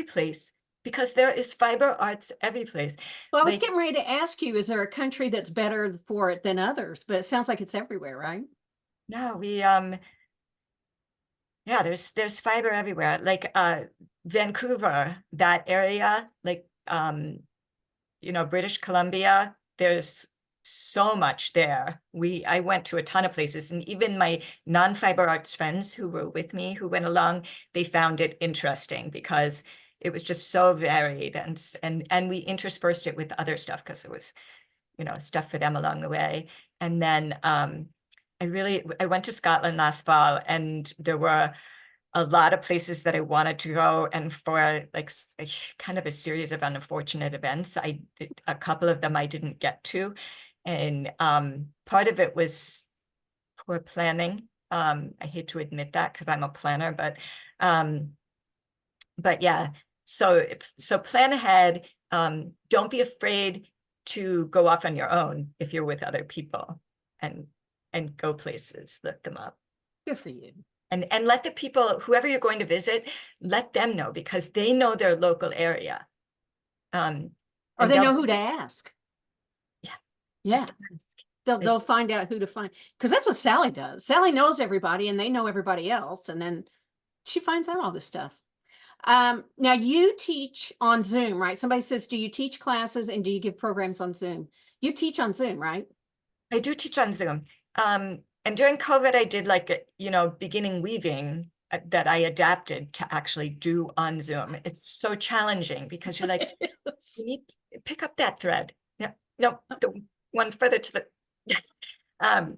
place, because there is fiber arts every place. Well, I was Like, getting ready to ask you, is there a country that's better for it than others? But it sounds like it's everywhere, right? no, yeah, there's fiber everywhere. Like Vancouver, that area, like British Columbia, there's so much there. I went to a ton of places, and even my non-fiber arts friends who were with me, who went along, they found it interesting because it was just so varied, and we interspersed it with other stuff because it was, stuff for them along the way. And then I went to Scotland last fall, and there were a lot of places that I wanted to go, and for like kind of a series of unfortunate events, a couple of them I didn't get to. And part of it was poor planning. I hate to admit that because I'm a planner, but yeah, so plan ahead. Don't be afraid to go off on your own if you're with other people, and go places, look them up. Good for you. And let the people, whoever you're going to visit, let them know, because they know their local area. Or they know who to ask. Yeah. Yeah. Just ask. They'll find out who to find, because that's what Sally does. Sally knows everybody and they know everybody else. And then She finds out all this stuff. Now you teach on Zoom, right? Somebody says, do you teach classes and do you give programs on Zoom? You teach on Zoom, right? I do teach on Zoom. And during COVID, I did like, beginning weaving that I adapted to actually do on Zoom. It's so challenging because you're like, you need to pick up that thread. Yeah, no, the one further to the, um,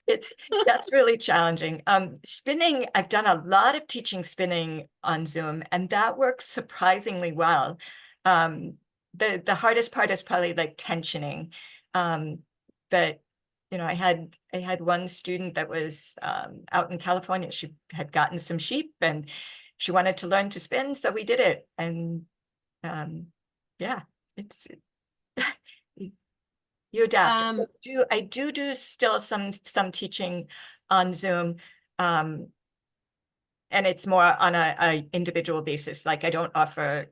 it's, that's really challenging. Spinning, I've done a lot of teaching spinning on Zoom and that works surprisingly well. The hardest part is probably like tensioning. But I had one student that was out in California. She had gotten some sheep and she wanted to learn to spin, so we did it. And yeah, it's you adapt. So I do still some teaching on Zoom. And it's more on a individual basis. Like I don't offer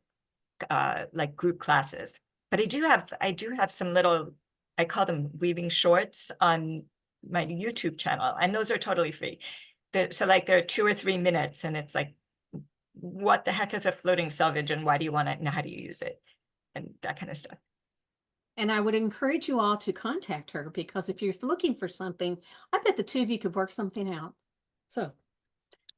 like group classes, but I do have some little, I call them weaving shorts on my YouTube channel, and those are totally free. So like they're 2 or 3 minutes and it's like, what the heck is a floating selvage and why do you want it and how do you use it? And that kind of stuff. And I would encourage you all to contact her because if you're looking for something, I bet the two of you could work something out. So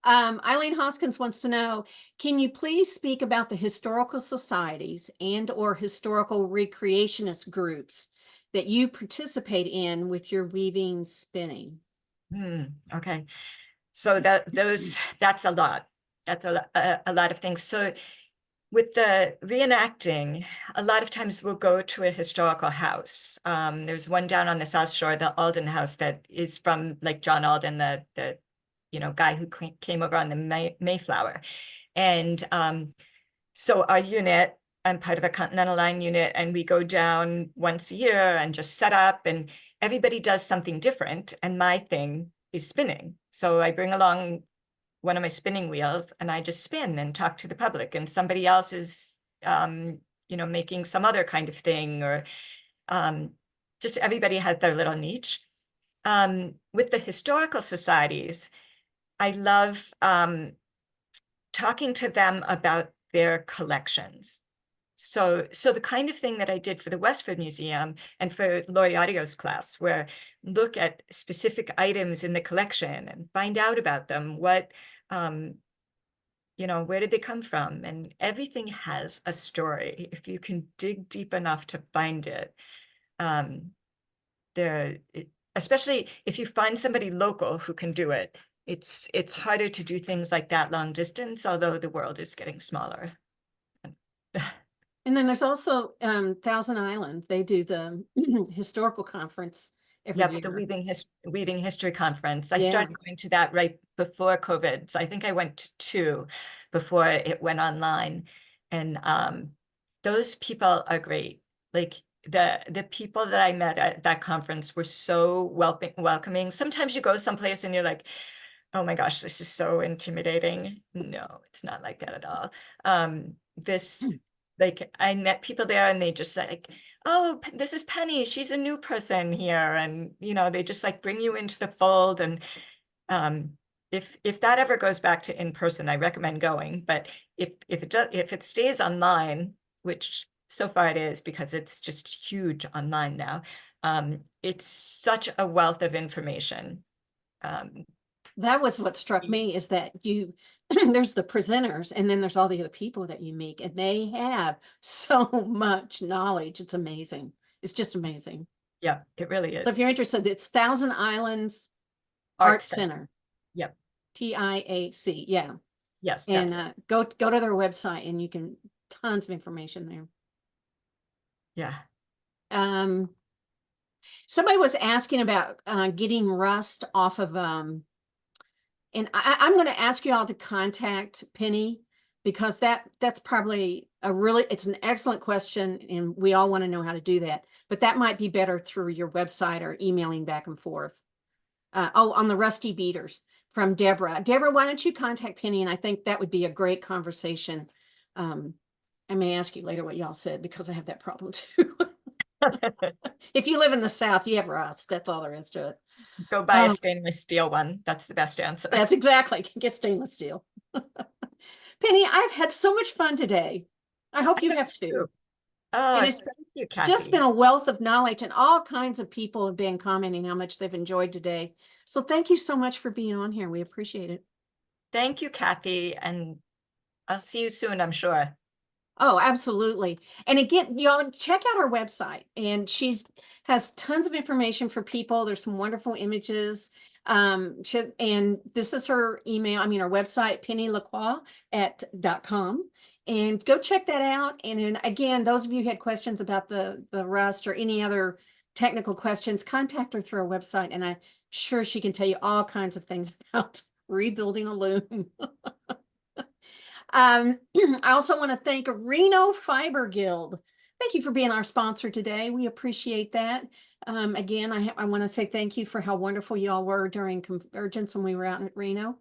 Eileen Hoskins wants to know, can you please speak about the historical societies and or historical recreationist groups that you participate in with your weaving spinning? Okay. So that's a lot. That's a lot of things. So with the reenacting, a lot of times we'll go to a historical house. There's one down on the South Shore, the Alden House, that is from like John Alden, the guy who came over on the Mayflower. And so our unit, I'm part of a Continental Line unit, and we go down once a year and just set up, and everybody does something different. And my thing is spinning. So I bring along one of my spinning wheels and I just spin and talk to the public, and somebody else is, making some other kind of thing, or just everybody has their little niche. With the historical societies, I love talking to them about their collections. So the kind of thing that I did for the Westford Museum and for Lori Audio's class, where look at specific items in the collection and find out about them, what, where did they come from? And everything has a story. If you can dig deep enough to find it, especially if you find somebody local who can do it, it's harder to do things like that long distance, although the world is getting smaller. And then there's also Thousand Island. They do the historical conference every Yep, year. the Weaving History Conference. I Yeah. started going to that right before COVID. So I think I went to 2 before it went online. And those people are great. Like the people that I met at that conference were so welcoming. Sometimes you go someplace and you're like, oh my gosh, this is so intimidating. No, it's not like that at all. Like I met people there and they just like, oh, this is Penny, she's a new person here. And, they just like bring you into the fold. And if that ever goes back to in person, I recommend going. But if it stays online, which so far it is because it's just huge online now, it's such a wealth of information. That was what struck me, is that there's the presenters and then there's all the other people that you meet, and they have so much knowledge. It's amazing. It's just amazing. Yeah, it really is. So if you're interested, it's Thousand Islands Art Center. Yep. TIAC. Yeah. Yes. And go to their website and you can tons of information there. Yeah. Somebody was asking about getting rust off of and I'm going to ask you all to contact Penny, because that's probably it's an excellent question and we all want to know how to do that, but that might be better through your website or emailing back and forth. On the rusty beaters from Deborah. Deborah, why don't you contact Penny? And I think that would be a great conversation. I may ask you later what y'all said because I have that problem too. If you live in the South, you have rust. That's all there is to it. Go buy a Um, stainless steel one. That's the best answer. that's exactly. Get stainless steel. Penny, I've had so much fun today. I hope I you have have too. two. Oh, It has thank you, just been Kathy. a wealth of knowledge, and all kinds of people have been commenting how much they've enjoyed today. So thank you so much for being on here. We appreciate it. Thank you, Kathy, and I'll see you soon, I'm sure. Oh, absolutely. And again, y'all check out our website, and she's has tons of information for people. There's some wonderful images. And this is her email, I mean, our website, pennylacroix.com. And go check that out. And then again, those of you who had questions about the rust or any other technical questions, contact her through our website. And I'm sure she can tell you all kinds of things about rebuilding a loom. I also want to thank Reno Fiber Guild. Thank you for being our sponsor today. We appreciate that. Again, I want to say thank you for how wonderful you all were during Convergence when we were out in Reno.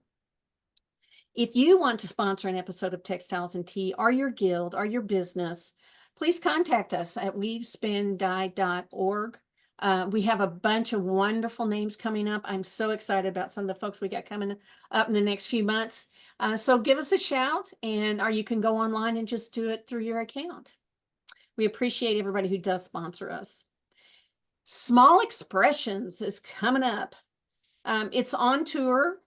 If you want to sponsor an episode of Textiles and Tea, or your guild, or your business, please contact us at weavespindye.org. We have a bunch of wonderful names coming up. I'm so excited about some of the folks we got coming up in the next few months. So give us a shout, or you can go online and just do it through your account. We appreciate everybody who does sponsor us. Small Expressions is coming up. It's on tour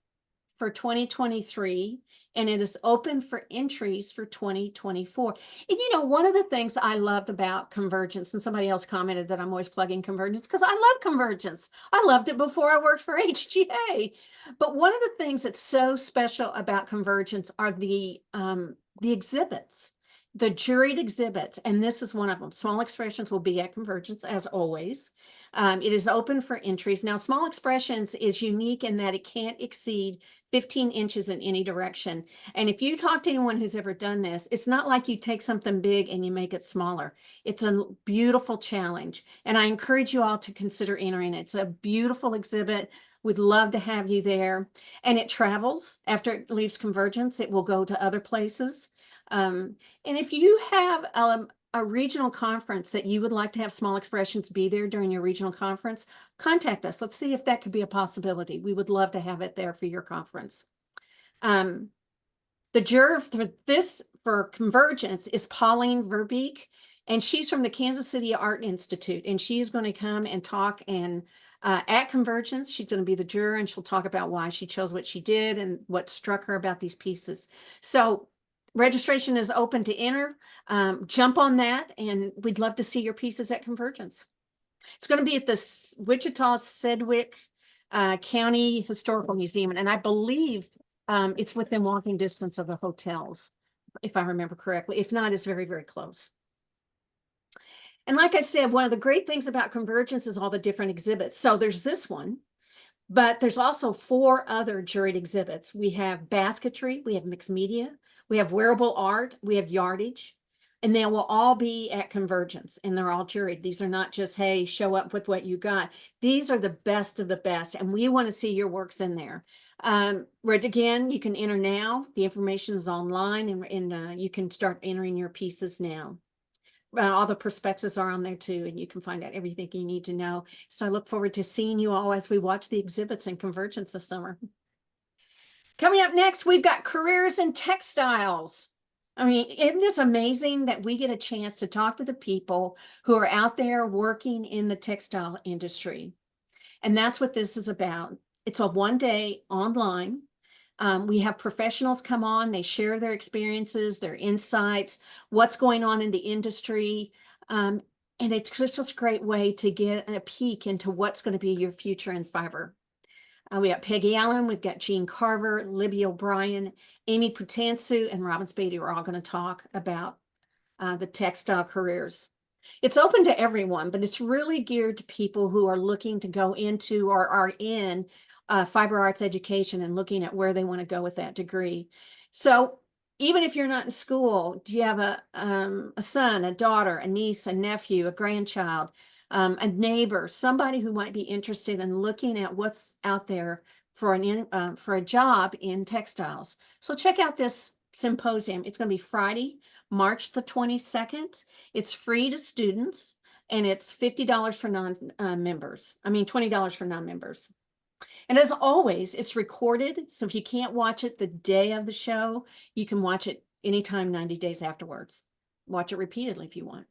for 2023, and it is open for entries for 2024. And one of the things I loved about Convergence, and somebody else commented that I'm always plugging Convergence because I love Convergence. I loved it before I worked for HGA. But one of the things that's so special about Convergence are the exhibits, the juried exhibits, and this is one of them. Small Expressions will be at Convergence as always. It is open for entries. Now, Small Expressions is unique in that it can't exceed 15 inches in any direction. And if you talk to anyone who's ever done this, it's not like you take something big and you make it smaller. It's a beautiful challenge. And I encourage you all to consider entering it. It's a beautiful exhibit. We'd love to have you there. And it travels after it leaves Convergence. It will go to other places. And if you have a regional conference that you would like to have Small Expressions be there during your regional conference, contact us. Let's see if that could be a possibility. We would love to have it there for your conference. The juror for Convergence is Pauline Verbeek, and she's from the Kansas City Art Institute, and she is going to come and talk at Convergence. She's going to be the juror, and she'll talk about why she chose what she did and what struck her about these pieces. So registration is open to enter. Jump on that, and we'd love to see your pieces at Convergence. It's going to be at the Wichita Sedgwick County Historical Museum, and I believe it's within walking distance of the hotels, if I remember correctly. If not, it's very, very close. And like I said, one of the great things about Convergence is all the different exhibits. So there's this one, but there's also 4 other juried exhibits. We have basketry, we have mixed media, we have wearable art, we have yardage, and they will all be at Convergence, and they're all juried. These are not just, hey, show up with what you got. These are the best of the best, and we want to see your works in there. Right, again, you can enter now. The information is online, and you can start entering your pieces now. All the prospectus are on there too, and you can find out everything you need to know. So I look forward to seeing you all as we watch the exhibits in Convergence this summer. Coming up next, we've got careers in textiles. I mean, isn't this amazing that we get a chance to talk to the people who are out there working in the textile industry? And that's what this is about. It's a one-day online. We have professionals come on, they share their experiences, their insights, what's going on in the industry. And it's just a great way to get a peek into what's going to be your future in fiber. We got Peggy Allen, we've got Jean Carver, Libby O'Brien, Amy Putansu, and Robin Spady are all going to talk about the textile careers. It's open to everyone, but it's really geared to people who are looking to go into or are in fiber arts education and looking at where they want to go with that degree. So even if you're not in school, do you have a son, a daughter, a niece, a nephew, a grandchild, a neighbor, somebody who might be interested in looking at what's out there for a job in textiles? So check out this symposium. It's going to be Friday, March the 22nd. It's free to students. and it's $50 for non-members. I mean, $20 for non-members. And as always, it's recorded. So if you can't watch it the day of the show, you can watch it anytime 90 days afterwards. Watch it repeatedly if you want.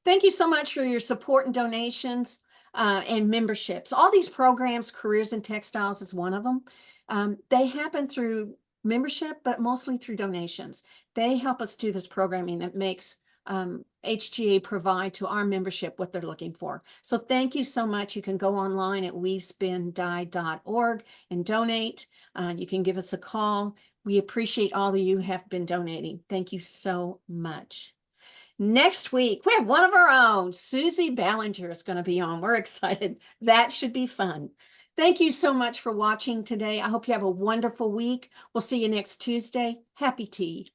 Thank you so much for your support and donations and memberships. All these programs, Careers in Textiles is one of them. They happen through membership, but mostly through donations. They help us do this programming that makes HGA provide to our membership what they're looking for. So thank you so much. You can go online at wespendie.org and donate. You can give us a call. We appreciate all of you have been donating. Thank you so much. Next week, we have one of our own. Susie Ballinger is going to be on. We're excited. That should be fun. Thank you so much for watching today. I hope you have a wonderful week. We'll see you next Tuesday. Happy tea.